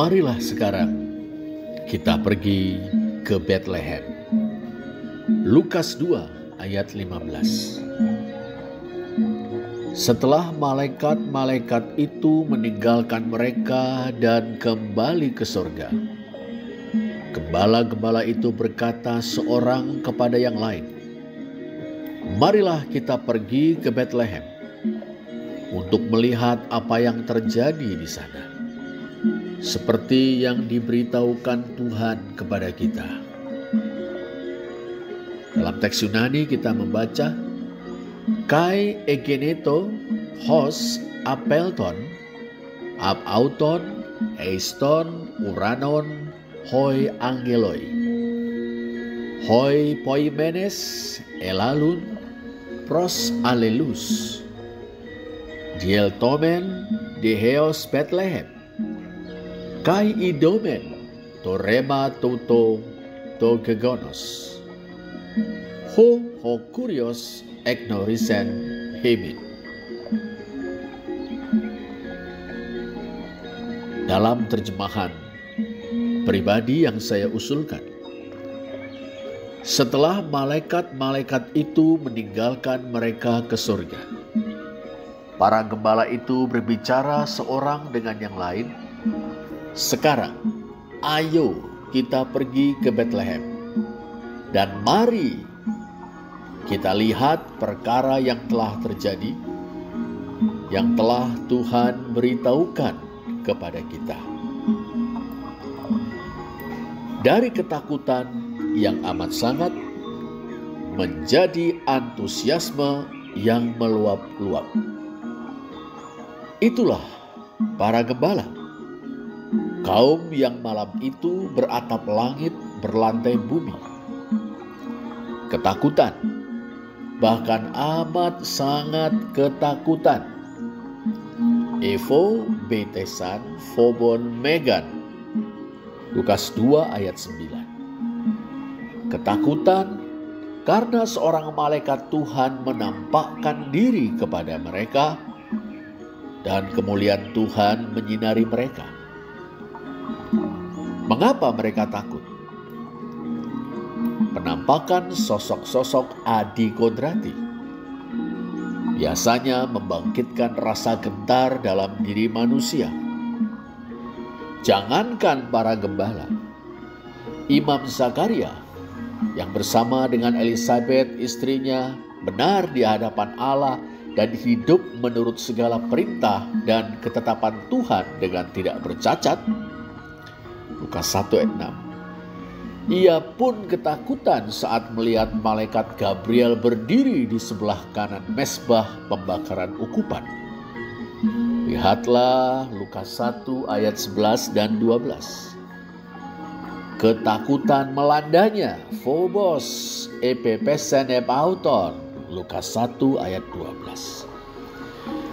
Marilah sekarang kita pergi ke Bethlehem. Lukas 2 ayat 15. Setelah malaikat-malaikat itu meninggalkan mereka dan kembali ke surga, gembala-gembala itu berkata seorang kepada yang lain, "Marilah kita pergi ke Bethlehem untuk melihat apa yang terjadi di sana, seperti yang diberitahukan Tuhan kepada kita." Dalam teks Yunani kita membaca, Kai egeneto hos apelton ab auton eiston uranon hoi angeloi hoi poimenes elalun pros alelus dieltomen deheos Bethlehem kai idomen torema toto to gegonos ho kurios Eknorisen Hemin. Dalam terjemahan pribadi yang saya usulkan, setelah malaikat-malaikat itu meninggalkan mereka ke surga, para gembala itu berbicara seorang dengan yang lain, "Sekarang, ayo kita pergi ke Bethlehem, dan mari kita lihat perkara yang telah terjadi, yang telah Tuhan beritahukan kepada kita." Dari ketakutan yang amat sangat menjadi antusiasme yang meluap-luap. Itulah para gembala, kaum yang malam itu beratap langit berlantai bumi. Ketakutan, bahkan amat sangat ketakutan. Evo betesan phobon megan. Lukas 2 ayat 9. Ketakutan karena seorang malaikat Tuhan menampakkan diri kepada mereka dan kemuliaan Tuhan menyinari mereka. Mengapa mereka takut? Penampakan sosok-sosok Adi Kodrati biasanya membangkitkan rasa gentar dalam diri manusia. Jangankan para gembala, Imam Zakaria yang bersama dengan Elisabeth istrinya benar di hadapan Allah dan hidup menurut segala perintah dan ketetapan Tuhan dengan tidak bercacat. Lukas 1 ayat 6. Ia pun ketakutan saat melihat malaikat Gabriel berdiri di sebelah kanan mezbah pembakaran ukupan. Lihatlah Lukas 1 ayat 11 dan 12. Ketakutan melandanya, phobos epepesen epauton, Lukas 1 ayat 12.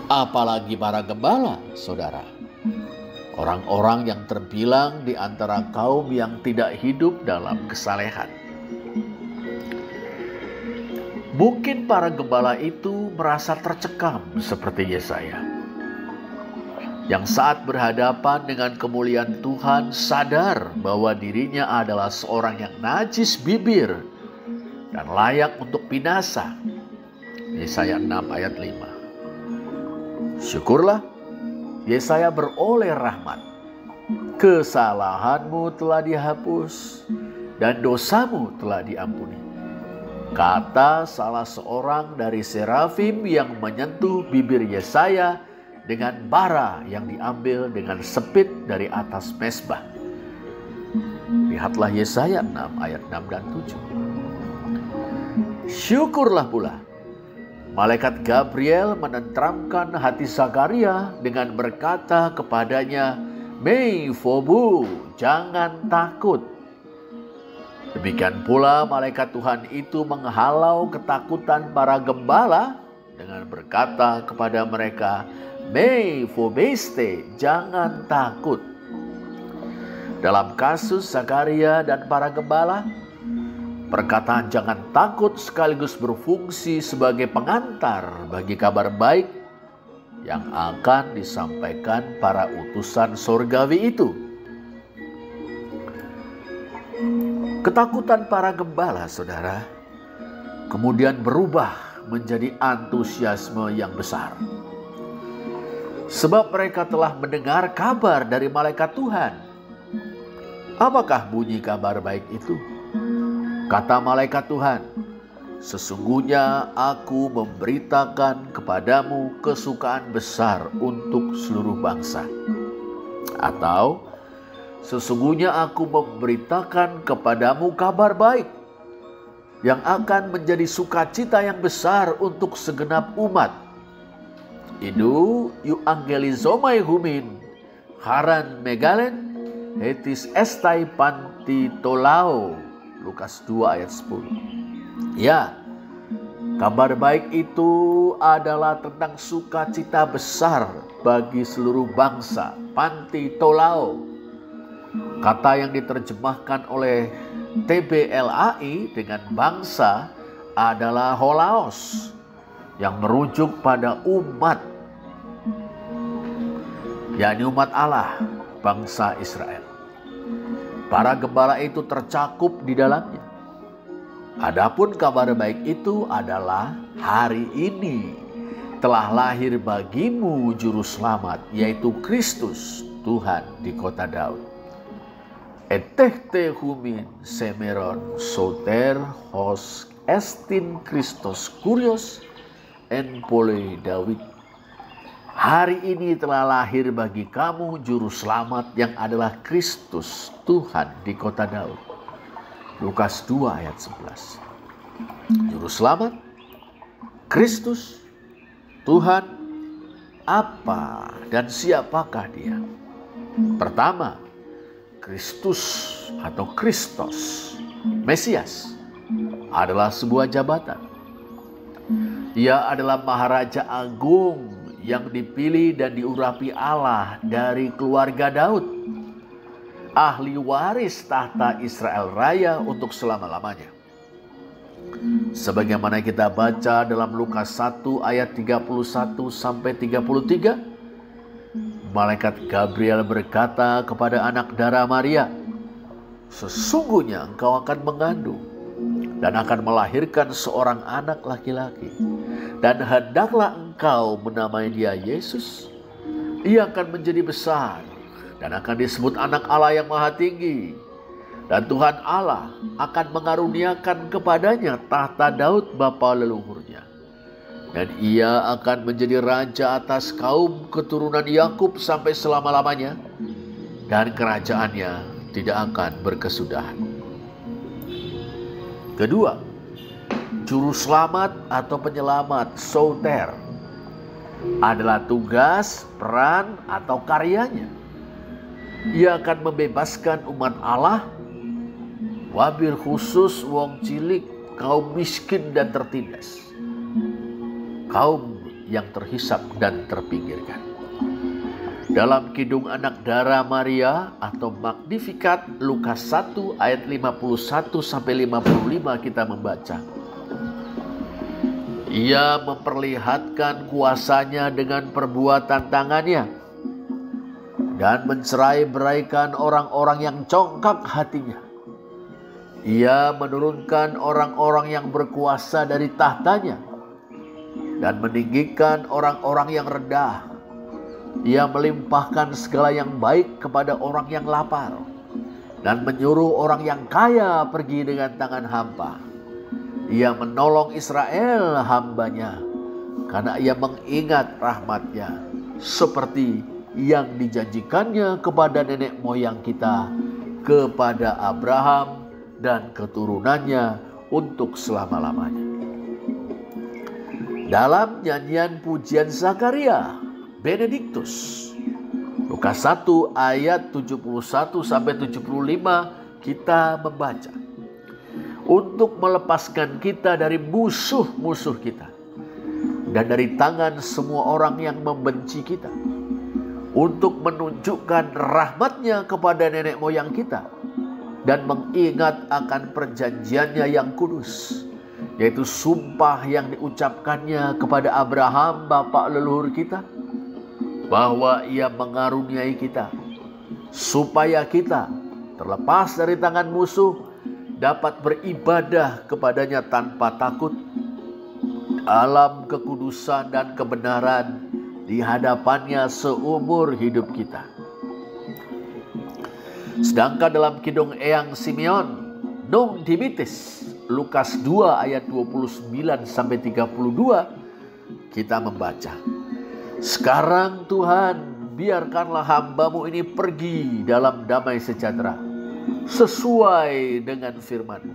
Apalagi para gembala, saudara. Orang-orang yang terbilang di antara kaum yang tidak hidup dalam kesalehan. Mungkin para gembala itu merasa tercekam seperti Yesaya, yang saat berhadapan dengan kemuliaan Tuhan sadar bahwa dirinya adalah seorang yang najis bibir dan layak untuk binasa. Yesaya 6 ayat 5. Syukurlah Yesaya beroleh rahmat. Kesalahanmu telah dihapus dan dosamu telah diampuni, kata salah seorang dari serafim yang menyentuh bibir Yesaya dengan bara yang diambil dengan sepit dari atas mezbah. Lihatlah Yesaya 6 ayat 6 dan 7. Syukurlah pula malaikat Gabriel menenteramkan hati Zakaria dengan berkata kepadanya, "Mei phobu, jangan takut." Demikian pula malaikat Tuhan itu menghalau ketakutan para gembala dengan berkata kepada mereka, "Mei phobeste, jangan takut." Dalam kasus Zakaria dan para gembala, perkataan jangan takut sekaligus berfungsi sebagai pengantar bagi kabar baik yang akan disampaikan para utusan surgawi itu. Ketakutan para gembala, saudara, kemudian berubah menjadi antusiasme yang besar. Sebab mereka telah mendengar kabar dari malaikat Tuhan. Apakah bunyi kabar baik itu? Kata malaikat Tuhan, sesungguhnya aku memberitakan kepadamu kesukaan besar untuk seluruh bangsa. Atau, sesungguhnya aku memberitakan kepadamu kabar baik yang akan menjadi sukacita yang besar untuk segenap umat. Idu euangelizomai humin haran megalen hetis estai panti tolao. Lukas 2 ayat 10. Ya, kabar baik itu adalah tentang sukacita besar bagi seluruh bangsa. Panti tolao, kata yang diterjemahkan oleh TBLAI dengan bangsa adalah holaos, yang merujuk pada umat, yakni umat Allah, bangsa Israel. Para gembala itu tercakup di dalamnya. Adapun kabar baik itu adalah hari ini telah lahir bagimu juru selamat, yaitu Kristus Tuhan di kota Daud. Etehte humin semeron soter hos estin Christos kurios en pole David. Hari ini telah lahir bagi kamu juru selamat yang adalah Kristus Tuhan di kota Daud. Lukas 2 ayat 11. Juru selamat, Kristus, Tuhan, apa dan siapakah dia? Pertama, Kristus atau Kristos, Mesias, adalah sebuah jabatan. Ia adalah Maharaja Agung yang dipilih dan diurapi Allah dari keluarga Daud, ahli waris tahta Israel Raya untuk selama-lamanya. Sebagaimana kita baca dalam Lukas 1 ayat 31 sampai 33, malaikat Gabriel berkata kepada anak darah Maria, sesungguhnya engkau akan mengandung dan akan melahirkan seorang anak laki-laki, dan hendaklah engkau menamai dia Yesus. Ia akan menjadi besar dan akan disebut anak Allah yang maha tinggi. Dan Tuhan Allah akan mengaruniakan kepadanya tahta Daud bapa leluhurnya. Dan ia akan menjadi raja atas kaum keturunan Yakub sampai selama-lamanya. Dan kerajaannya tidak akan berkesudahan. Kedua, juru selamat atau penyelamat, soter, adalah tugas, peran, atau karyanya. Ia akan membebaskan umat Allah, wabil khusus wong cilik, kaum miskin dan tertindas, kaum yang terhisap dan terpinggirkan. Dalam Kidung Anak Darah Maria atau Magnificat Lukas 1 ayat 51 sampai 55 kita membaca, ia memperlihatkan kuasanya dengan perbuatan tangannya dan mencerai-beraikan orang-orang yang congkak hatinya. Ia menurunkan orang-orang yang berkuasa dari tahtanya dan meninggikan orang-orang yang rendah. Ia melimpahkan segala yang baik kepada orang yang lapar dan menyuruh orang yang kaya pergi dengan tangan hampa. Ia menolong Israel hambanya karena ia mengingat rahmatnya seperti yang dijanjikannya kepada nenek moyang kita, kepada Abraham dan keturunannya untuk selama-lamanya. Dalam nyanyian pujian Zakaria, Benediktus, Lukas 1 ayat 71 sampai 75 kita membaca, untuk melepaskan kita dari musuh-musuh kita dan dari tangan semua orang yang membenci kita, untuk menunjukkan rahmat-Nya kepada nenek moyang kita dan mengingat akan perjanjiannya yang kudus, yaitu sumpah yang diucapkannya kepada Abraham bapa leluhur kita, bahwa ia mengaruniai kita supaya kita terlepas dari tangan musuh dapat beribadah kepadanya tanpa takut dalam kekudusan dan kebenaran di hadapannya seumur hidup kita. Sedangkan dalam Kidung Eyang Simeon Nunc Dimittis, Lukas 2 ayat 29-32, kita membaca, "Sekarang Tuhan, biarkanlah hamba-Mu ini pergi dalam damai sejahtera, sesuai dengan firman-Mu.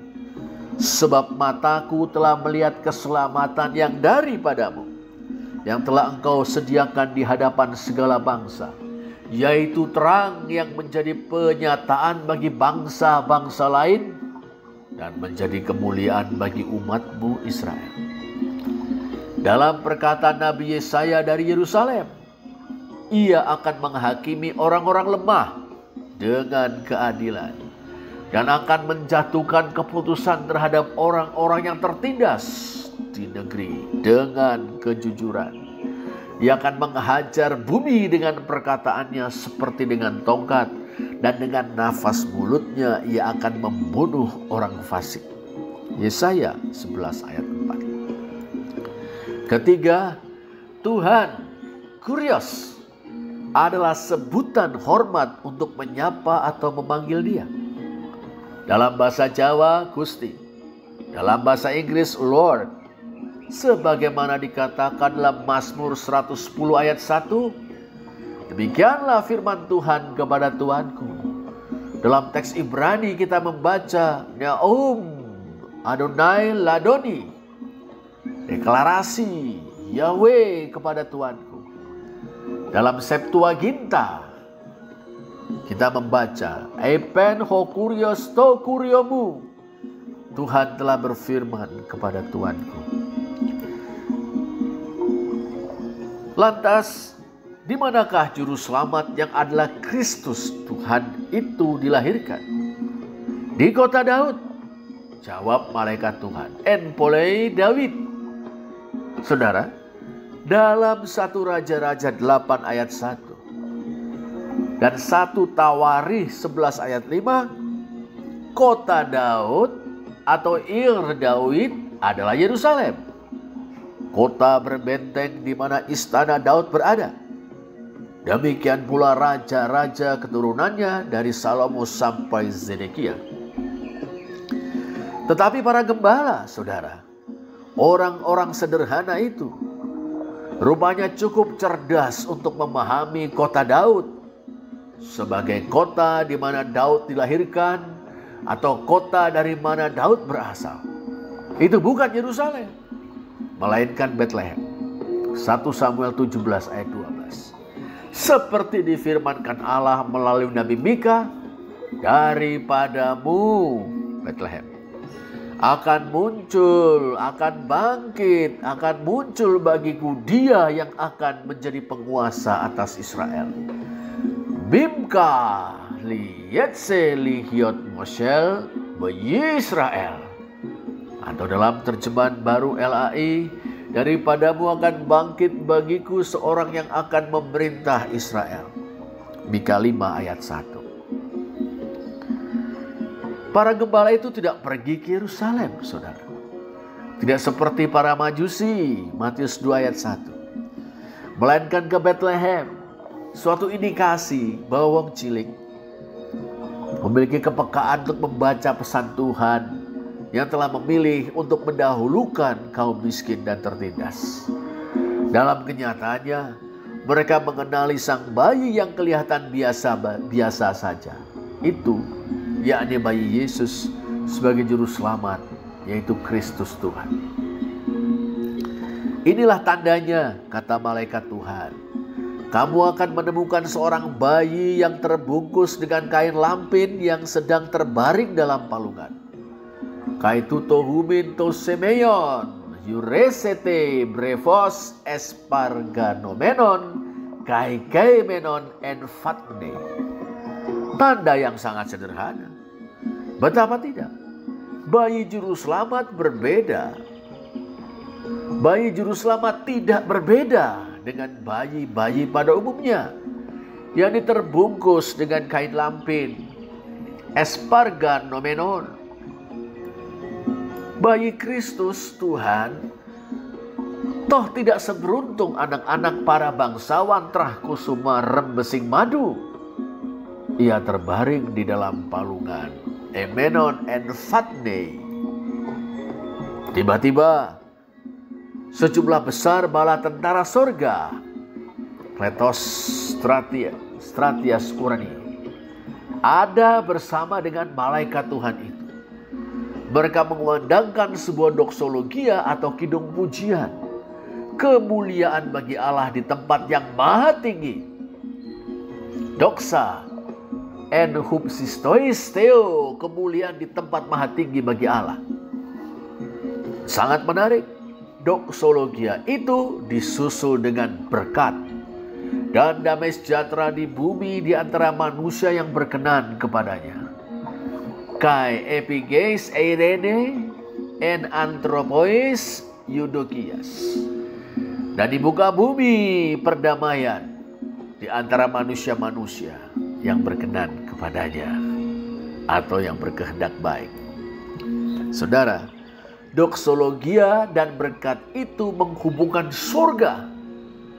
Sebab mataku telah melihat keselamatan yang daripada-Mu, yang telah Engkau sediakan di hadapan segala bangsa, yaitu terang yang menjadi penyataan bagi bangsa-bangsa lain, dan menjadi kemuliaan bagi umat-Mu Israel." Dalam perkataan Nabi Yesaya dari Yerusalem, Ia akan menghakimi orang-orang lemah dengan keadilan dan akan menjatuhkan keputusan terhadap orang-orang yang tertindas di negeri dengan kejujuran. Ia akan menghajar bumi dengan perkataannya seperti dengan tongkat, dan dengan nafas mulutnya ia akan membunuh orang fasik. Yesaya 11 ayat 4. Ketiga, Tuhan, Kurios, adalah sebutan hormat untuk menyapa atau memanggil Dia. Dalam bahasa Jawa, Gusti. Dalam bahasa Inggris, Lord. Sebagaimana dikatakan dalam Mazmur 110 ayat 1, "Demikianlah firman Tuhan kepada Tuanku." Dalam teks Ibrani kita membaca, "Naum Adonai Ladoni." Deklarasi Yahweh kepada Tuanku. Dalam Septuaginta kita membaca, "Epen ho kurios to kuriomu." Tuhan telah berfirman kepada Tuanku. Lantas, di manakah juru selamat yang adalah Kristus Tuhan itu dilahirkan? Di kota Daud, jawab malaikat Tuhan. En polei David. Saudara, dalam 1 Raja-Raja 8 ayat 1 dan 1 Tawarikh 11 ayat 5, kota Daud atau Ir Daud adalah Yerusalem, kota berbenteng di mana istana Daud berada. Demikian pula raja-raja keturunannya dari Salomo sampai Zedekia. Tetapi para gembala, saudara, orang-orang sederhana itu, rupanya cukup cerdas untuk memahami kota Daud sebagai kota di mana Daud dilahirkan atau kota dari mana Daud berasal. Itu bukan Yerusalem, melainkan Bethlehem. 1 Samuel 17 ayat 12. Seperti difirmankan Allah melalui Nabi Mika, "Daripadamu, Bethlehem, akan muncul, akan bangkit, akan muncul bagiku Dia yang akan menjadi penguasa atas Israel. Bimka liyetse lihiot moshel bayi Israel." Atau dalam terjemahan baru LAI, "Daripadamu akan bangkit bagiku seorang yang akan memerintah Israel." Mika 5 ayat 1. Para gembala itu tidak pergi ke Yerusalem, saudara. Tidak seperti para Majusi, Matius 2 ayat 1. Melainkan ke Bethlehem, suatu indikasi bahwa wong cilik memiliki kepekaan untuk membaca pesan Tuhan yang telah memilih untuk mendahulukan kaum miskin dan tertindas. Dalam kenyataannya, mereka mengenali sang bayi yang kelihatan biasa saja. Itu yakni bayi Yesus sebagai juru selamat, yaitu Kristus Tuhan. "Inilah tandanya," kata malaikat Tuhan. "Kamu akan menemukan seorang bayi yang terbungkus dengan kain lampin yang sedang terbaring dalam palungan. Kaituto humin to semeion, yuresete brevos esparganomenon, kai menon en fatne." Tanda yang sangat sederhana. Betapa tidak? Bayi juru selamat berbeda. Bayi juru selamat tidak berbeda dengan bayi-bayi pada umumnya, yang terbungkus dengan kain lampin, esparganomenon, Bagi Kristus Tuhan, toh tidak seberuntung anak-anak para bangsawan Trah Kusuma Rembesing Madu. Ia terbaring di dalam palungan Emenon and Fatnei. Tiba-tiba sejumlah besar bala tentara sorga, Kletos Stratias Urani, ada bersama dengan malaikat Tuhan itu. Mereka mengumandangkan sebuah doksologia atau kidung pujian, kemuliaan bagi Allah di tempat yang maha tinggi. Doksa en hupsistois theo, kemuliaan di tempat maha tinggi bagi Allah. Sangat menarik, doksologia itu disusul dengan berkat dan damai sejahtera di bumi di antara manusia yang berkenan kepadanya. Kai epigeis eirene en anthropois Eudokias. Dan di muka bumi perdamaian di antara manusia-manusia yang berkenan kepadanya atau yang berkehendak baik. Saudara, doksologia dan berkat itu menghubungkan surga,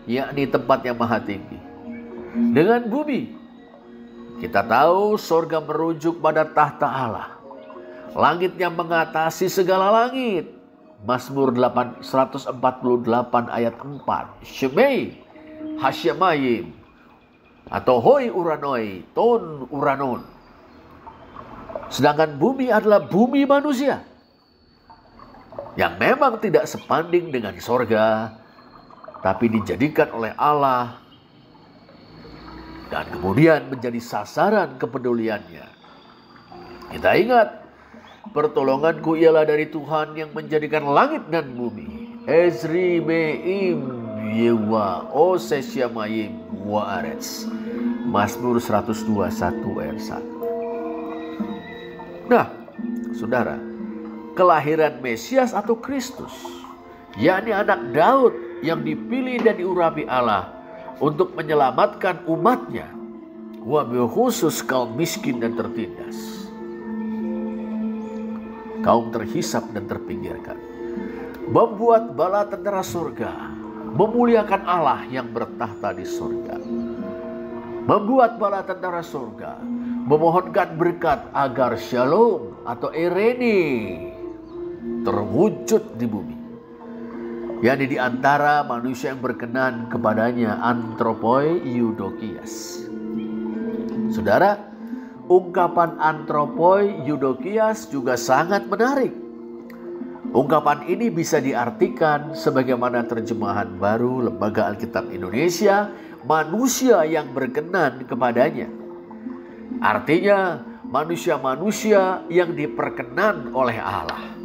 yakni tempat yang maha tinggi, dengan bumi. Kita tahu surga merujuk pada tahta Allah. Langit yang mengatasi segala langit. Mazmur 148 ayat 4. Shemei Hasyamayim atau Hoi Uranoi Ton Uranon. Sedangkan bumi adalah bumi manusia yang memang tidak sebanding dengan surga, tapi dijadikan oleh Allah dan kemudian menjadi sasaran kepeduliannya. Kita ingat, pertolonganku ialah dari Tuhan yang menjadikan langit dan bumi. Ezri meim yewa osesyamayim wa arets. Mazmur 102 ayat 1. Nah, saudara, kelahiran Mesias atau Kristus, yakni anak Daud yang dipilih dan diurapi Allah untuk menyelamatkan umatnya, wabil khusus kaum miskin dan tertindas, kaum terhisap dan terpinggirkan, membuat bala tentara surga memuliakan Allah yang bertahta di surga, membuat bala tentara surga memohonkan berkat agar shalom atau irene terwujud di bumi, yakni di antara manusia yang berkenan kepadanya, anthropoi Eudokias. Saudara, ungkapan anthropoi Eudokias juga sangat menarik. Ungkapan ini bisa diartikan sebagaimana terjemahan baru Lembaga Alkitab Indonesia, manusia yang berkenan kepadanya. Artinya manusia-manusia yang diperkenan oleh Allah.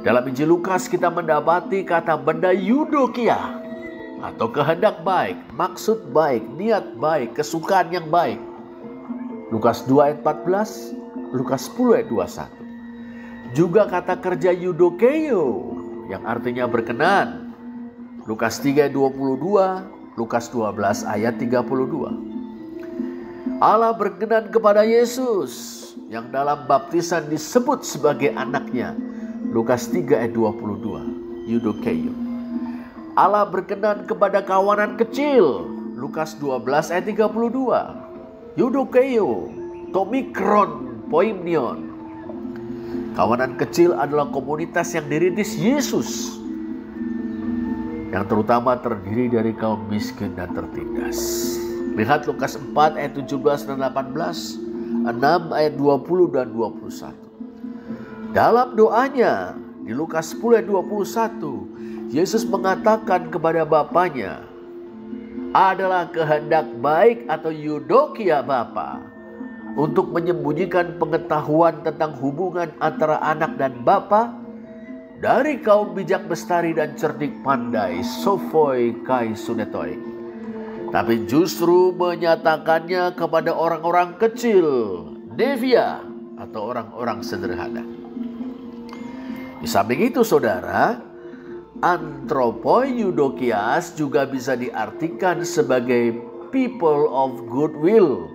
Dalam Injil Lukas kita mendapati kata benda Eudokia atau kehendak baik, maksud baik, niat baik, kesukaan yang baik. Lukas 2 ayat 14, Lukas 10 ayat 21. Juga kata kerja Eudokeio yang artinya berkenan. Lukas 3 ayat 22, Lukas 12 ayat 32. Allah berkenan kepada Yesus yang dalam baptisan disebut sebagai anaknya. Lukas 3 ayat 22, Eudokeio. Allah berkenan kepada kawanan kecil. Lukas 12 ayat 32, Eudokeio, Tomikron, Poimnion. Kawanan kecil adalah komunitas yang dirintis Yesus, yang terutama terdiri dari kaum miskin dan tertindas. Lihat Lukas 4 ayat 17 dan 18, 6 ayat 20 dan 21. Dalam doanya di Lukas 10 ayat 21, Yesus mengatakan kepada Bapanya, adalah kehendak baik atau Eudokia Bapa untuk menyembunyikan pengetahuan tentang hubungan antara anak dan Bapa dari kaum bijak bestari dan cerdik pandai, sophoi kai sunetoi, tapi justru menyatakannya kepada orang-orang kecil, devia atau orang-orang sederhana. Di samping itu saudara, anthropoi Eudokias juga bisa diartikan sebagai people of goodwill,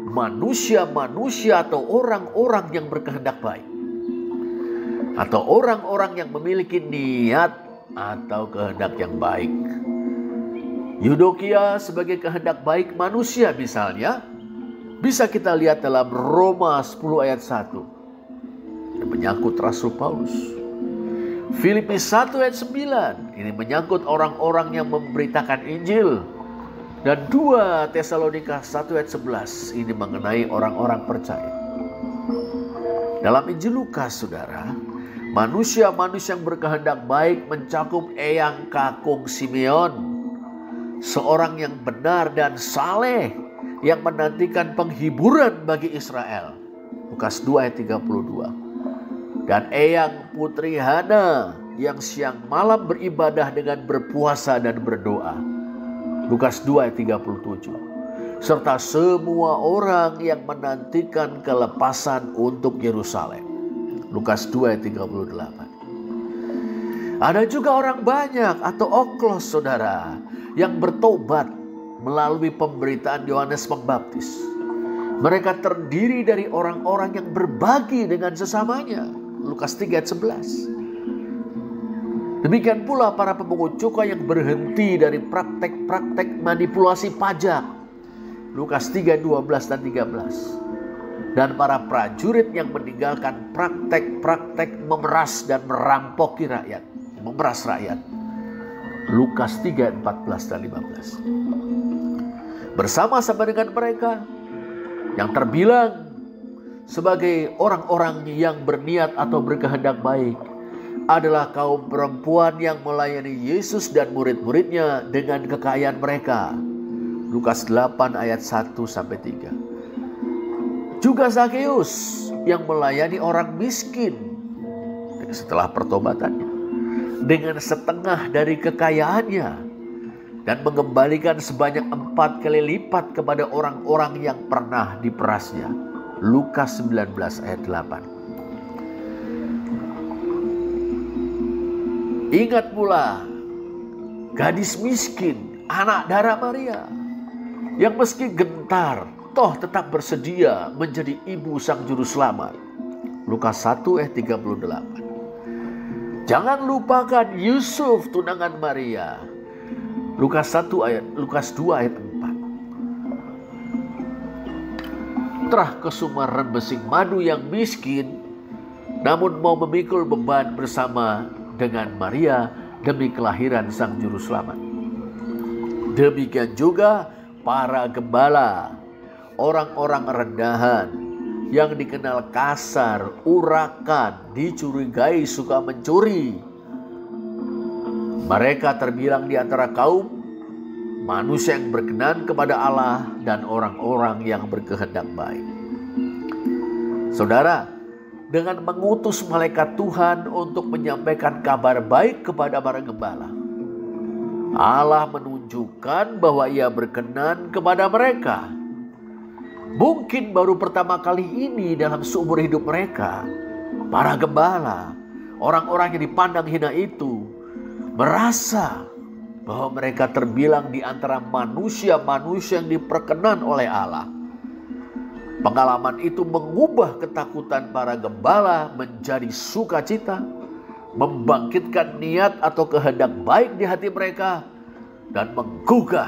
manusia-manusia atau orang-orang yang berkehendak baik. atau orang-orang yang memiliki niat atau kehendak yang baik. Eudokia sebagai kehendak baik manusia misalnya bisa kita lihat dalam Roma 10 ayat 1. Ini menyangkut Rasul Paulus. Filipi 1 ayat 9. Ini menyangkut orang-orang yang memberitakan Injil. Dan 2 Tesalonika 1 ayat 11. Ini mengenai orang-orang percaya. Dalam Injil Lukas, saudara, manusia-manusia yang berkehendak baik mencakup Eyang Kakung Simeon, seorang yang benar dan saleh yang menantikan penghiburan bagi Israel. Lukas 2 ayat 32. Dan Eyang Putri Hana yang siang malam beribadah dengan berpuasa dan berdoa. Lukas 2 ayat 37. Serta semua orang yang menantikan kelepasan untuk Yerusalem. Lukas 2 ayat 38. Ada juga orang banyak atau oklos, saudara, yang bertobat melalui pemberitaan Yohanes Pembaptis. Mereka terdiri dari orang-orang yang berbagi dengan sesamanya. Lukas 3 ayat 11. Demikian pula para pemungut cukai yang berhenti dari praktek-praktek manipulasi pajak. Lukas 3, 12 dan 13. Dan para prajurit yang meninggalkan praktek-praktek memeras dan merampoki rakyat. Memeras rakyat. Lukas 3, 14 dan 15. Bersama-sama dengan mereka yang terbilang sebagai orang-orang yang berniat atau berkehendak baik adalah kaum perempuan yang melayani Yesus dan murid-muridnya dengan kekayaan mereka. Lukas 8 ayat 1 sampai 3. Juga Zakheus yang melayani orang miskin setelah pertobatannya dengan setengah dari kekayaannya dan mengembalikan sebanyak 4 kali lipat kepada orang-orang yang pernah diperasnya. Lukas 19 ayat 8. Ingat pula gadis miskin, anak darah Maria, yang meski gentar, toh tetap bersedia menjadi ibu sang juru selamat. Lukas 1 ayat 38. Jangan lupakan Yusuf tunangan Maria. Lukas 2 ayat 4. Terah kesumaran besing madu yang miskin, namun mau memikul beban bersama dengan Maria demi kelahiran sang juru selamat. Demikian juga para gembala, orang-orang rendahan yang dikenal kasar, urakan, dicurigai suka mencuri. Mereka terbilang di antara kaum manusia yang berkenan kepada Allah dan orang-orang yang berkehendak baik. Saudara, dengan mengutus malaikat Tuhan untuk menyampaikan kabar baik kepada para gembala, Allah menunjukkan bahwa Ia berkenan kepada mereka. Mungkin baru pertama kali ini dalam seumur hidup mereka, para gembala, orang-orang yang dipandang hina itu, merasa bahwa mereka terbilang di antara manusia-manusia yang diperkenan oleh Allah. Pengalaman itu mengubah ketakutan para gembala menjadi sukacita, membangkitkan niat atau kehendak baik di hati mereka, dan menggugah,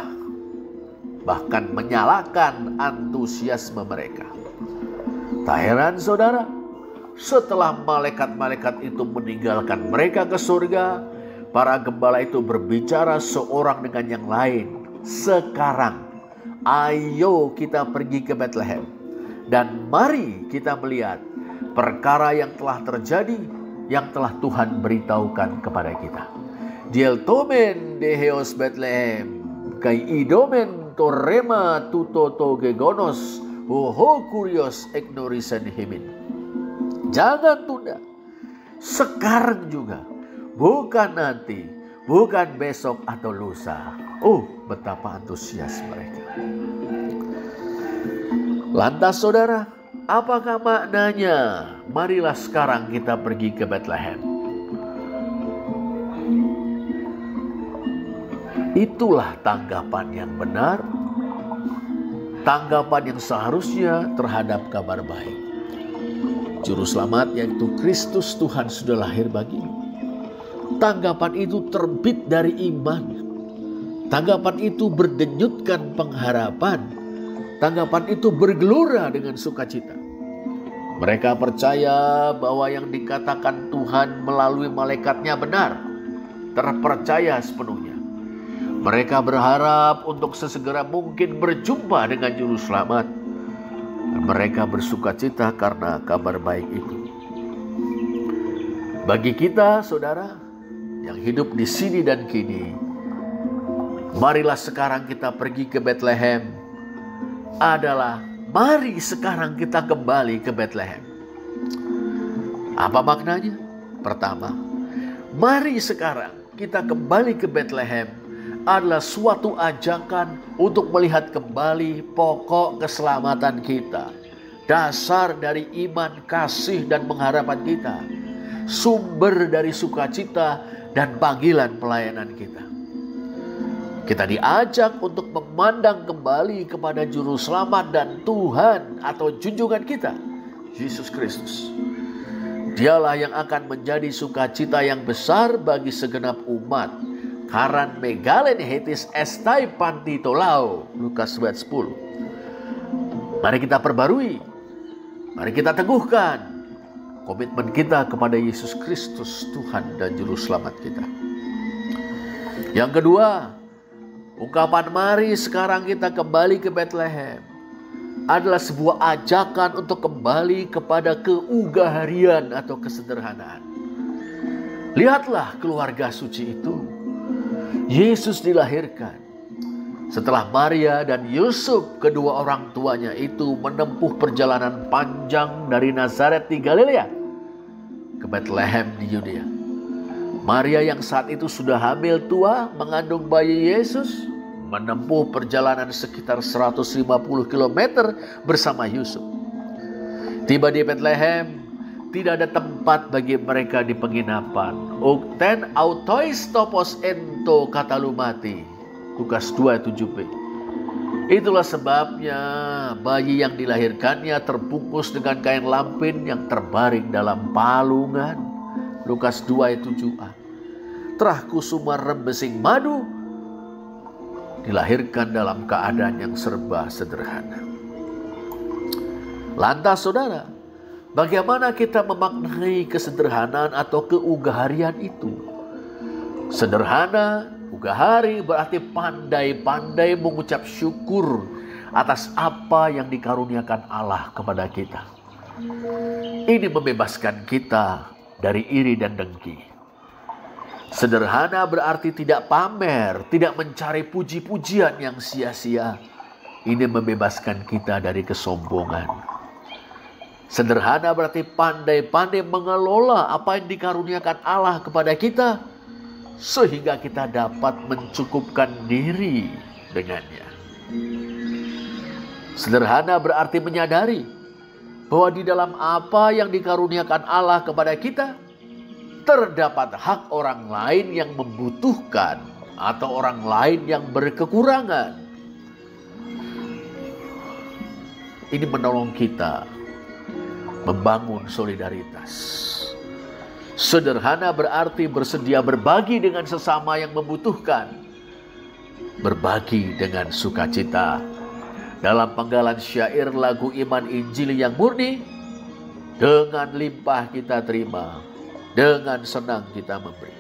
bahkan menyalakan antusiasme mereka. Tak heran saudara, setelah malaikat-malaikat itu meninggalkan mereka ke surga, para gembala itu berbicara seorang dengan yang lain. Sekarang, ayo kita pergi ke Bethlehem. Dan mari kita melihat perkara yang telah terjadi, yang telah Tuhan beritahukan kepada kita. Dieltomen deheos Bethlehem, kai idomen torema tutoto gegonos, hoho kurios ignorisen himin. Jangan tunda, sekarang juga, bukan nanti, bukan besok atau lusa. Oh, betapa antusias mereka. Lantas saudara, apakah maknanya? Marilah sekarang kita pergi ke Bethlehem. Itulah tanggapan yang benar, tanggapan yang seharusnya terhadap kabar baik. Juru selamat yaitu Kristus Tuhan sudah lahir bagimu. Tanggapan itu terbit dari iman. Tanggapan itu berdenyutkan pengharapan. Tanggapan itu bergelora dengan sukacita. Mereka percaya bahwa yang dikatakan Tuhan melalui malaikatnya benar, terpercaya sepenuhnya. Mereka berharap untuk sesegera mungkin berjumpa dengan Juru Selamat. Dan mereka bersukacita karena kabar baik itu. Bagi kita, saudara, yang hidup di sini dan kini, marilah sekarang kita pergi ke Bethlehem. Mari sekarang kita kembali ke Bethlehem. Apa maknanya? Pertama, mari sekarang kita kembali ke Bethlehem adalah suatu ajakan untuk melihat kembali pokok keselamatan kita. Dasar dari iman, kasih, dan pengharapan kita. Sumber dari sukacita dan panggilan pelayanan kita. Kita diajak untuk memandang kembali kepada Juru Selamat dan Tuhan atau junjungan kita, Yesus Kristus. Dialah yang akan menjadi sukacita yang besar bagi segenap umat. Karan megalen hetis estai pantitolao, Lukas 10. Mari kita perbarui, mari kita teguhkan komitmen kita kepada Yesus Kristus, Tuhan dan Juru Selamat kita. Yang kedua, ungkapan mari sekarang kita kembali ke Bethlehem adalah sebuah ajakan untuk kembali kepada keugaharian atau kesederhanaan. Lihatlah keluarga suci itu. Yesus dilahirkan setelah Maria dan Yusuf, kedua orang tuanya itu, menempuh perjalanan panjang dari Nazaret di Galilea ke Bethlehem di Yudea. Maria yang saat itu sudah hamil tua mengandung bayi Yesus, menempuh perjalanan sekitar 150 km bersama Yusuf. Tiba di Bethlehem, tidak ada tempat bagi mereka di penginapan. Ukten autois topos ento katalumati, Lukas 2:7b. Itulah sebabnya bayi yang dilahirkannya terbungkus dengan kain lampin yang terbaring dalam palungan, Lukas 2:7a. Terah kusuma rembesing madu dilahirkan dalam keadaan yang serba sederhana. Lantas saudara, bagaimana kita memaknai kesederhanaan atau keugaharian itu? Sederhana, ugahari berarti pandai-pandai mengucap syukur atas apa yang dikaruniakan Allah kepada kita. Ini membebaskan kita dari iri dan dengki. Sederhana berarti tidak pamer, tidak mencari puji-pujian yang sia-sia. Ini membebaskan kita dari kesombongan. Sederhana berarti pandai-pandai mengelola apa yang dikaruniakan Allah kepada kita, sehingga kita dapat mencukupkan diri dengannya. Sederhana berarti menyadari bahwa di dalam apa yang dikaruniakan Allah kepada kita, terdapat hak orang lain yang membutuhkan atau orang lain yang berkekurangan. Ini menolong kita membangun solidaritas. Sederhana berarti bersedia berbagi dengan sesama yang membutuhkan. Berbagi dengan sukacita. Dalam penggalan syair lagu Iman Injili yang murni, dengan limpah kita terima, dengan senang kita memberi.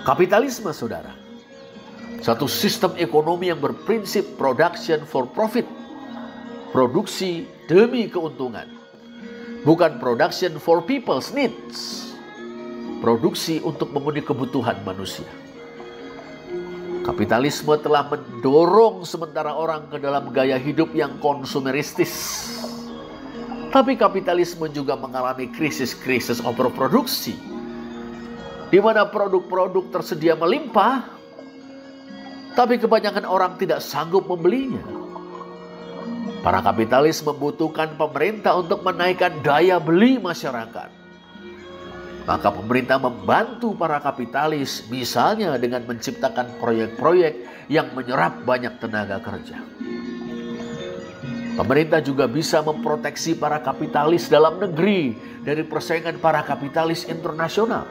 Kapitalisme saudara, satu sistem ekonomi yang berprinsip production for profit, produksi demi keuntungan, bukan production for people's needs, produksi untuk memenuhi kebutuhan manusia. Kapitalisme telah mendorong sementara orang ke dalam gaya hidup yang konsumeristis. Tapi kapitalisme juga mengalami krisis-krisis overproduksi, di mana produk-produk tersedia melimpah, tapi kebanyakan orang tidak sanggup membelinya. Para kapitalis membutuhkan pemerintah untuk menaikkan daya beli masyarakat. Maka pemerintah membantu para kapitalis, misalnya dengan menciptakan proyek-proyek yang menyerap banyak tenaga kerja. Pemerintah juga bisa memproteksi para kapitalis dalam negeri dari persaingan para kapitalis internasional.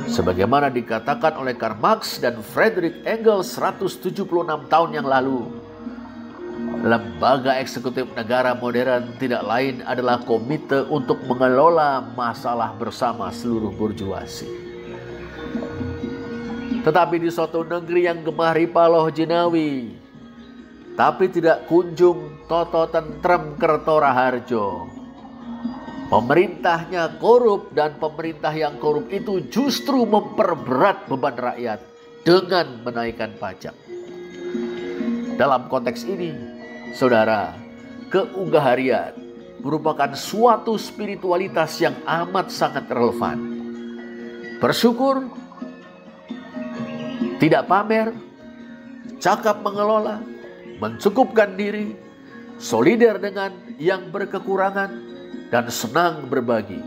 Sebagaimana dikatakan oleh Karl Marx dan Friedrich Engels 176 tahun yang lalu, lembaga eksekutif negara modern tidak lain adalah komite untuk mengelola masalah bersama seluruh burjuasi. Tetapi di suatu negeri yang gemah ripaloh jinawi, tapi tidak kunjung toto tentrem kerto raharjo, pemerintahnya korup, dan pemerintah yang korup itu justru memperberat beban rakyat dengan menaikkan pajak. Dalam konteks ini, saudara, keugaharian merupakan suatu spiritualitas yang amat sangat relevan. Bersyukur, tidak pamer, cakap mengelola, mencukupkan diri, solider dengan yang berkekurangan, dan senang berbagi.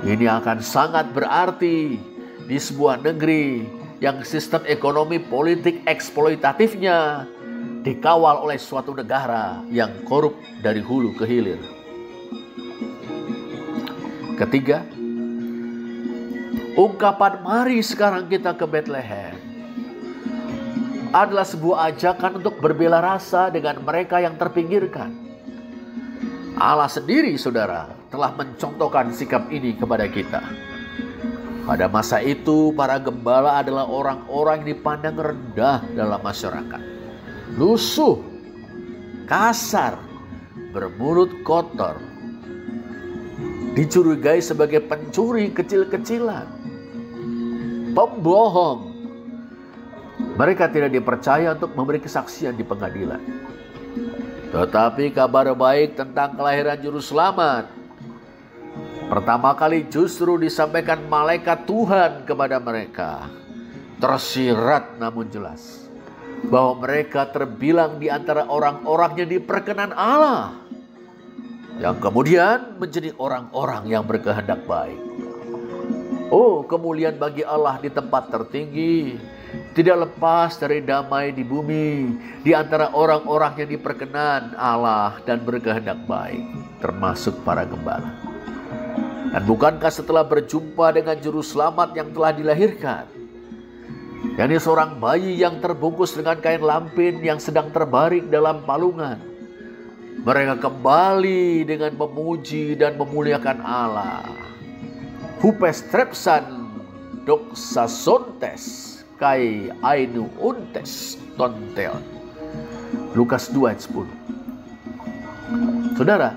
Ini akan sangat berarti di sebuah negeri yang sistem ekonomi politik eksploitatifnya dikawal oleh suatu negara yang korup dari hulu ke hilir. Ketiga, ungkapan "mari sekarang kita ke Bethlehem" adalah sebuah ajakan untuk berbela rasa dengan mereka yang terpinggirkan. Allah sendiri, saudara, telah mencontohkan sikap ini kepada kita. Pada masa itu, para gembala adalah orang-orang yang dipandang rendah dalam masyarakat. Lusuh, kasar, bermulut kotor, dicurigai sebagai pencuri kecil-kecilan, pembohong. Mereka tidak dipercaya untuk memberi kesaksian di pengadilan. Tetapi kabar baik tentang kelahiran Juru Selamat pertama kali justru disampaikan malaikat Tuhan kepada mereka. Tersirat namun jelas bahwa mereka terbilang di antara orang-orang yang diperkenan Allah, yang kemudian menjadi orang-orang yang berkehendak baik. Oh, kemuliaan bagi Allah di tempat tertinggi, tidak lepas dari damai di bumi di antara orang-orang yang diperkenan Allah dan berkehendak baik, termasuk para gembala. Dan bukankah setelah berjumpa dengan Juru Selamat yang telah dilahirkan, yakni seorang bayi yang terbungkus dengan kain lampin yang sedang terbaring dalam palungan, mereka kembali dengan memuji dan memuliakan Allah. Hupes trepsan doxasontes kai ainu untes tonteon. Lukas 2 ayat 10. Saudara,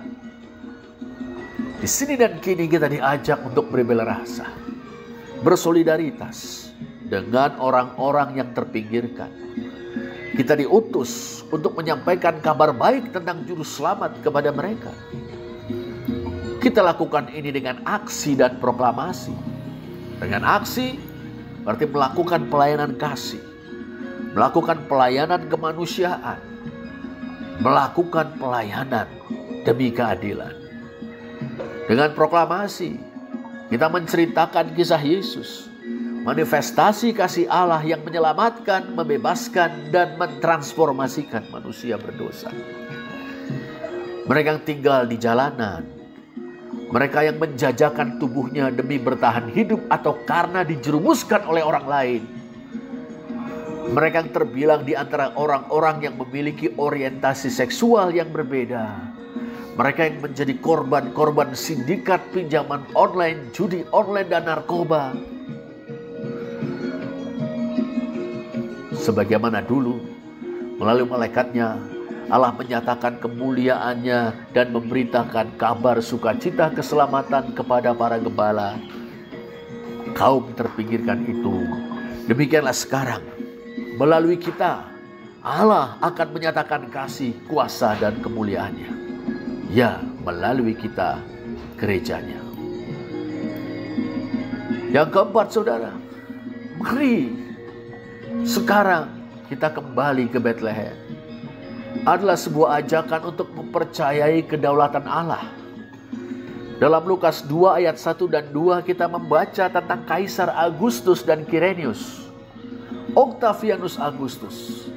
di sini dan kini kita diajak untuk berbela rasa, bersolidaritas dengan orang-orang yang terpinggirkan. Kita diutus untuk menyampaikan kabar baik tentang Juru Selamat kepada mereka. Kita lakukan ini dengan aksi dan proklamasi. Dengan aksi berarti melakukan pelayanan kasih, melakukan pelayanan kemanusiaan, melakukan pelayanan demi keadilan. Dengan proklamasi, kita menceritakan kisah Yesus, manifestasi kasih Allah yang menyelamatkan, membebaskan, dan mentransformasikan manusia berdosa. Mereka yang tinggal di jalanan, mereka yang menjajakan tubuhnya demi bertahan hidup atau karena dijerumuskan oleh orang lain, mereka yang terbilang di antara orang-orang yang memiliki orientasi seksual yang berbeda, mereka yang menjadi korban-korban sindikat pinjaman online, judi online, dan narkoba. Sebagaimana dulu, melalui malaikatnya, Allah menyatakan kemuliaannya dan memberitakan kabar sukacita keselamatan kepada para gembala, kaum terpinggirkan itu. Demikianlah sekarang, melalui kita, Allah akan menyatakan kasih, kuasa, dan kemuliaannya. Ya, melalui kita, gerejanya. Yang keempat, saudara, mari sekarang kita kembali ke Bethlehem. Adalah sebuah ajakan untuk mempercayai kedaulatan Allah. Dalam Lukas 2 ayat 1 dan 2 kita membaca tentang Kaisar Agustus dan Quirinius. Octavianus Agustus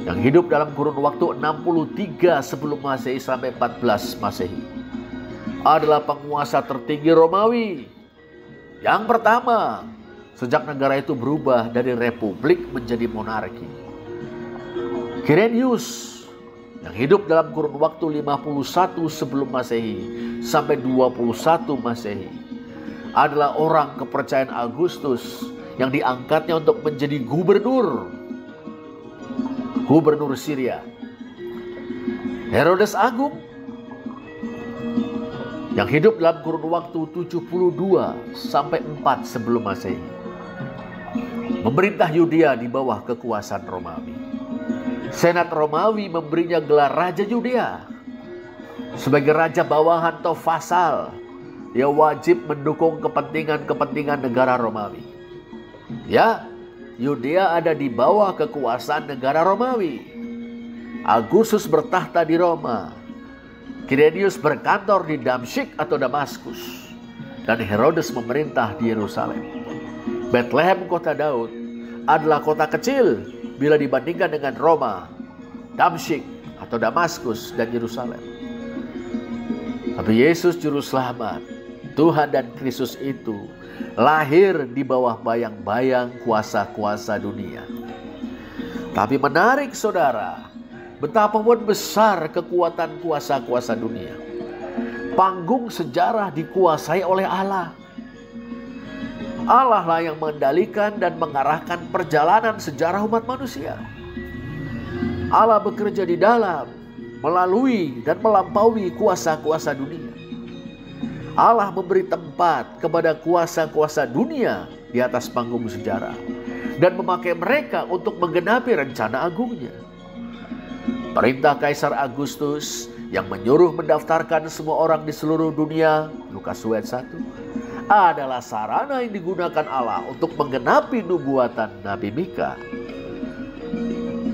yang hidup dalam kurun waktu 63 sebelum Masehi sampai 14 Masehi, adalah penguasa tertinggi Romawi. Yang pertama, sejak negara itu berubah dari republik menjadi monarki. Quirinius yang hidup dalam kurun waktu 51 sebelum Masehi sampai 21 Masehi adalah orang kepercayaan Agustus yang diangkatnya untuk menjadi gubernur Syria. Herodes Agung yang hidup dalam kurun waktu 72 sampai 4 sebelum Masehi memerintah Yudea di bawah kekuasaan Romawi. Senat Romawi memberinya gelar Raja Yudea. Sebagai raja bawahan atau vasal, dia wajib mendukung kepentingan negara Romawi. Ya, Yudea ada di bawah kekuasaan negara Romawi. Agustus bertahta di Roma. Quirinius berkantor di Damsyik atau Damaskus. Dan Herodes memerintah di Yerusalem. Bethlehem, kota Daud, adalah kota kecil bila dibandingkan dengan Roma, Damsyik atau Damaskus dan Yerusalem. Tapi Yesus Juru Selamat, Tuhan dan Kristus itu lahir di bawah bayang-bayang kuasa-kuasa dunia. Tapi menarik saudara, betapapun besar kekuatan kuasa-kuasa dunia, panggung sejarah dikuasai oleh Allah. Allah lah yang mengendalikan dan mengarahkan perjalanan sejarah umat manusia. Allah bekerja di dalam, melalui dan melampaui kuasa-kuasa dunia. Allah memberi tempat kepada kuasa-kuasa dunia di atas panggung sejarah dan memakai mereka untuk menggenapi rencana agungnya. Perintah Kaisar Agustus yang menyuruh mendaftarkan semua orang di seluruh dunia, Lukas 1, adalah sarana yang digunakan Allah untuk menggenapi nubuatan Nabi Mika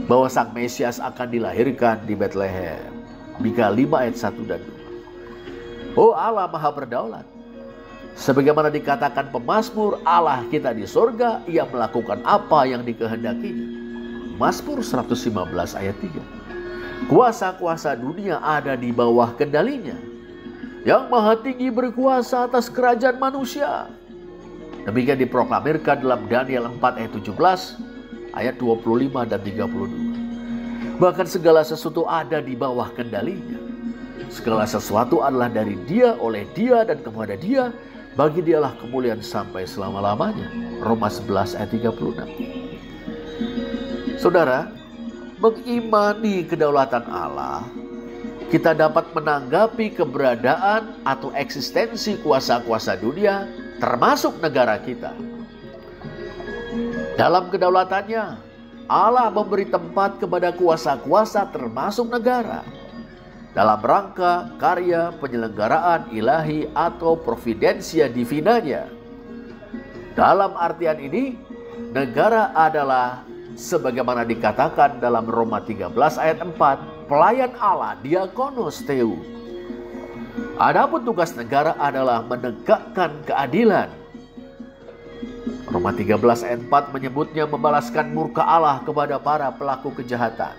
bahwa Sang Mesias akan dilahirkan di Bethlehem. Mika 5 ayat 1 dan 2. Oh, Allah Maha Berdaulat. Sebagaimana dikatakan pemazmur, Allah kita di surga, Ia melakukan apa yang dikehendakinya. Mazmur 115 ayat 3. Kuasa-kuasa dunia ada di bawah kendalinya. Yang Maha Tinggi berkuasa atas kerajaan manusia. Demikian diproklamirkan dalam Daniel 4 ayat 17, ayat 25 dan 32. Bahkan segala sesuatu ada di bawah kendalinya. Segala sesuatu adalah dari Dia, oleh Dia, dan kepada Dia. Bagi Dialah kemuliaan sampai selama-lamanya. Roma 11 ayat 36. Saudara, mengimani kedaulatan Allah, kita dapat menanggapi keberadaan atau eksistensi kuasa-kuasa dunia, termasuk negara kita. Dalam kedaulatannya, Allah memberi tempat kepada kuasa-kuasa termasuk negara, dalam rangka karya penyelenggaraan ilahi atau providensia divinanya. Dalam artian ini, negara adalah sebagaimana dikatakan dalam Roma 13 ayat 4, pelayan Allah, diakonos theou. Adapun tugas negara adalah menegakkan keadilan. Roma 13 ayat 4 menyebutnya membalaskan murka Allah kepada para pelaku kejahatan.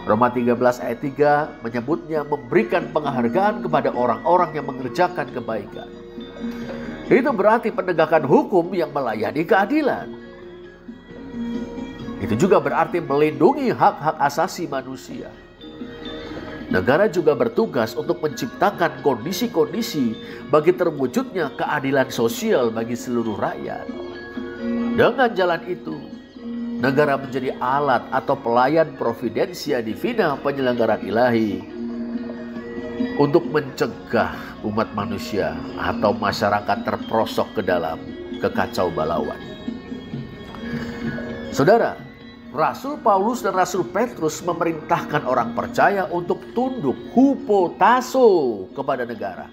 Roma 13 ayat 3 menyebutnya memberikan penghargaan kepada orang-orang yang mengerjakan kebaikan. Itu berarti penegakan hukum yang melayani keadilan. Itu juga berarti melindungi hak-hak asasi manusia. Negara juga bertugas untuk menciptakan kondisi-kondisi bagi terwujudnya keadilan sosial bagi seluruh rakyat. Dengan jalan itu, negara menjadi alat atau pelayan providensia divina penyelenggaraan ilahi untuk mencegah umat manusia atau masyarakat terperosok ke dalam kekacau balauan. Saudara, Rasul Paulus dan Rasul Petrus memerintahkan orang percaya untuk tunduk hupotasso kepada negara.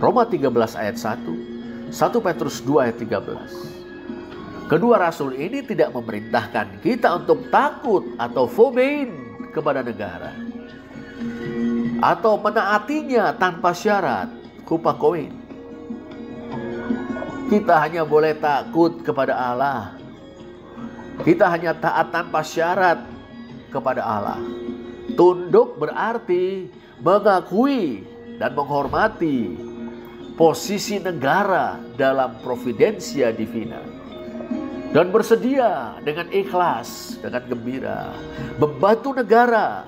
Roma 13 ayat 1, 1 Petrus 2 ayat 13. Kedua rasul ini tidak memerintahkan kita untuk takut atau fobein kepada negara, atau menaatinya tanpa syarat, hupakoin. Kita hanya boleh takut kepada Allah. Kita hanya taat tanpa syarat kepada Allah. Tunduk berarti mengakui dan menghormati posisi negara dalam providensia divina. Dan bersedia dengan ikhlas, dengan gembira, membantu negara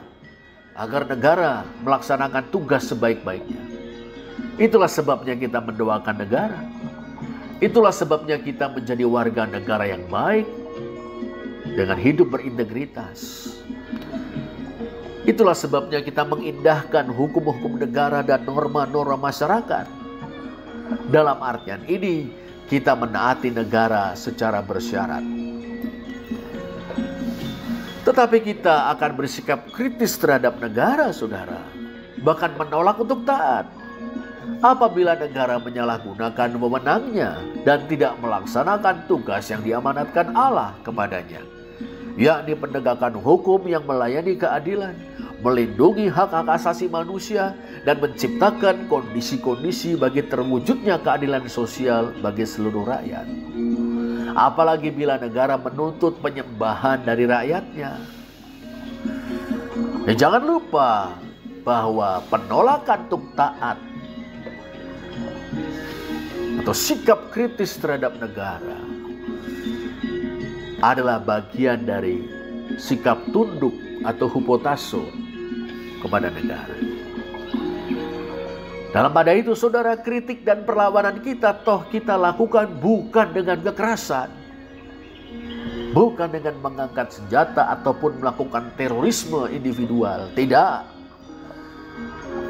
agar negara melaksanakan tugas sebaik-baiknya. Itulah sebabnya kita mendoakan negara. Itulah sebabnya kita menjadi warga negara yang baik dengan hidup berintegritas. Itulah sebabnya kita mengindahkan hukum-hukum negara dan norma-norma masyarakat. Dalam artian ini, kita menaati negara secara bersyarat. Tetapi kita akan bersikap kritis terhadap negara, saudara. Bahkan menolak untuk taat. Apabila negara menyalahgunakan wewenangnya dan tidak melaksanakan tugas yang diamanatkan Allah kepadanya, yakni penegakan hukum yang melayani keadilan, melindungi hak-hak asasi manusia, dan menciptakan kondisi-kondisi bagi terwujudnya keadilan sosial bagi seluruh rakyat. Apalagi bila negara menuntut penyembahan dari rakyatnya. Dan jangan lupa bahwa penolakan untuk taat atau sikap kritis terhadap negara adalah bagian dari sikap tunduk atau hupotasso kepada negara. Dalam pada itu, saudara, kritik dan perlawanan kita kita lakukan bukan dengan kekerasan, bukan dengan mengangkat senjata ataupun melakukan terorisme individual. Tidak.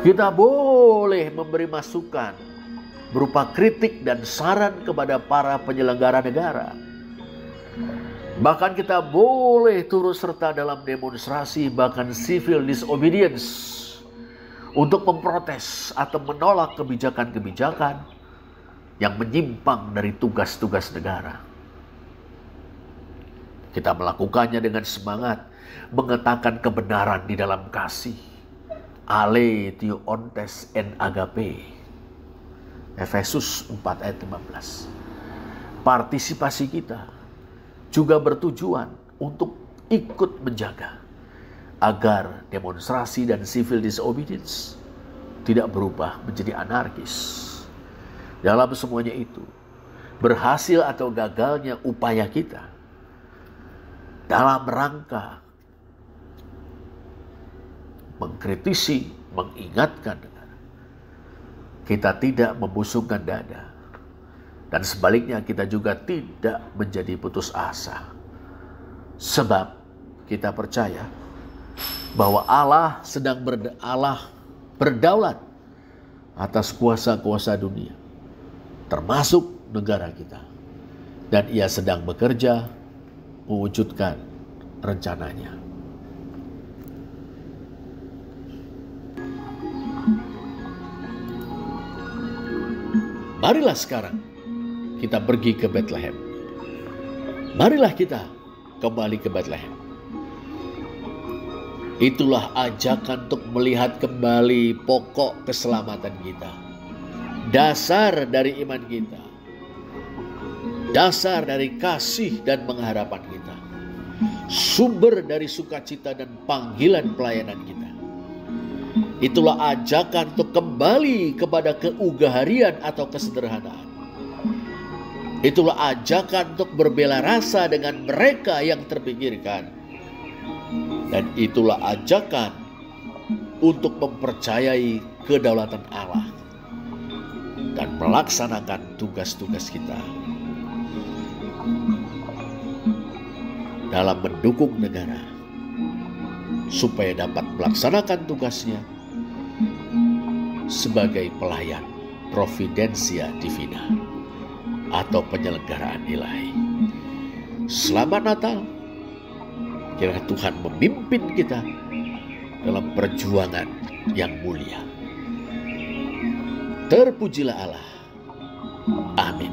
Kita boleh memberi masukan berupa kritik dan saran kepada para penyelenggara negara. Bahkan kita boleh turut serta dalam demonstrasi, bahkan civil disobedience, untuk memprotes atau menolak kebijakan-kebijakan yang menyimpang dari tugas-tugas negara. Kita melakukannya dengan semangat, mengatakan kebenaran di dalam kasih. Ale theo ontes en agape. Efesus 4 ayat 15. Partisipasi kita juga bertujuan untuk ikut menjaga agar demonstrasi dan civil disobedience tidak berubah menjadi anarkis. Dalam semuanya itu, berhasil atau gagalnya upaya kita dalam rangka mengkritisi, mengingatkan negara, kita tidak membusungkan dada. Dan sebaliknya kita juga tidak menjadi putus asa. Sebab kita percaya bahwa Allah sedang berdaulat atas kuasa-kuasa dunia, termasuk negara kita. Dan Ia sedang bekerja mewujudkan rencananya. Marilah sekarang kita pergi ke Bethlehem. Marilah kita kembali ke Bethlehem. Itulah ajakan untuk melihat kembali pokok keselamatan kita. Dasar dari iman kita. Dasar dari kasih dan pengharapan kita. Sumber dari sukacita dan panggilan pelayanan kita. Itulah ajakan untuk kembali kepada keugaharian atau kesederhanaan. Itulah ajakan untuk berbela rasa dengan mereka yang terpinggirkan. Dan itulah ajakan untuk mempercayai kedaulatan Allah dan melaksanakan tugas-tugas kita dalam mendukung negara supaya dapat melaksanakan tugasnya sebagai pelayan providensia divina atau penyelenggaraan ilahi. Selamat Natal. Kiranya Tuhan memimpin kita dalam perjuangan yang mulia. Terpujilah Allah. Amin.